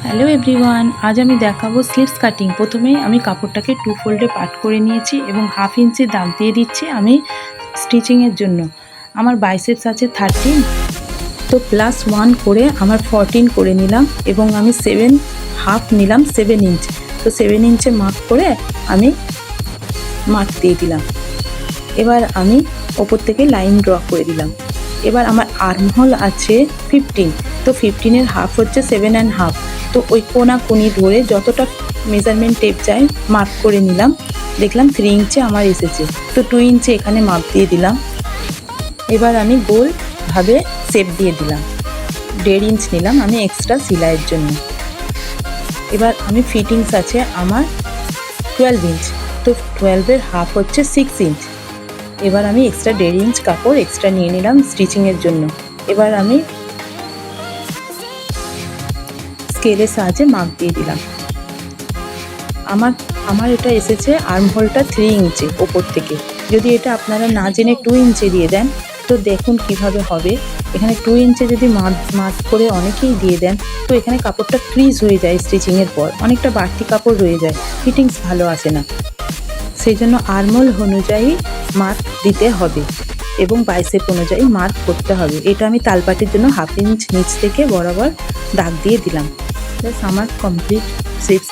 Hello everyone, আজ আমি দেখাবো স্লিভস কাটিং। প্রথমেই আমি কাপড়টাকে 2 ফোল্ডে পার্ট করে নিয়েছি এবং 1/2 ইঞ্চি দাগ দিয়ে দিচ্ছি আমি স্টিচিংয়ের জন্য। আমার বাইসেপস আছে 13, তো +1 করে আমার 14 করে নিলাম এবং আমি 7.5 নিলাম 7 ইঞ্চ। তো 7 ইঞ্চে মার্ক করে আমি মার্ক দিয়ে দিলাম। এবার আমি ওপর থেকে লাইন ড্র করে দিলাম। এবার আমার আর্মহোল আছে 15, তো 15-এর হাফ হচ্ছে 7.5। তো ওই কোনাকুনি ধরে যতটা মেজারমেন্ট টেপ যায় মার্ক করে নিলাম। দেখলাম 3 ইঞ্চে আমার এসেছে, তো 2 ইঞ্চে এখানে মাপ দিয়ে দিলাম। এবার আমি গোলভাবে শেপ দিয়ে দিলাম। 1.5 ইঞ্চ নিলাম আমি এক্সট্রা সেলাইয়ের জন্য। এবার আমি ফিটিংস আছে আমার 12 ইঞ্চ, তো 12-এর হাফ হচ্ছে 6 ইঞ্চ। এবার আমি এক্সট্রা 1.5 ইঞ্চ কাপড় এক্সট্রা নিয়ে নিলাম স্টিচিংয়ের জন্য। এবার আমি স্কেলের সাহায্যে মাপ দিয়ে দিলাম। আমার এটা এসেছে আর্মহোলটা 3 ইঞ্চে ওপর থেকে। যদি এটা আপনারা না জেনে 2 ইঞ্চে দিয়ে দেন তো দেখুন কিভাবে হবে। এখানে 2 ইঞ্চে যদি মার্ক করে অনেকেই দিয়ে দেন তো এখানে কাপড়টা ক্রিজ হয়ে যায়, স্টিচিংয়ের পর অনেকটা বাড়তি কাপড় রয়ে যায়, ফিটিংস ভালো আসে না। সেই জন্য আর্মহোল অনুযায়ী মার্ক দিতে হবে এবং বাইসেপ অনুযায়ী মার্ক করতে হবে। এটা আমি তালপাটির জন্য 1/2 ইঞ্চ নিচ থেকে বরাবর দাগ দিয়ে দিলাম। ব্যাস আমার কমপ্লিট স্লিভস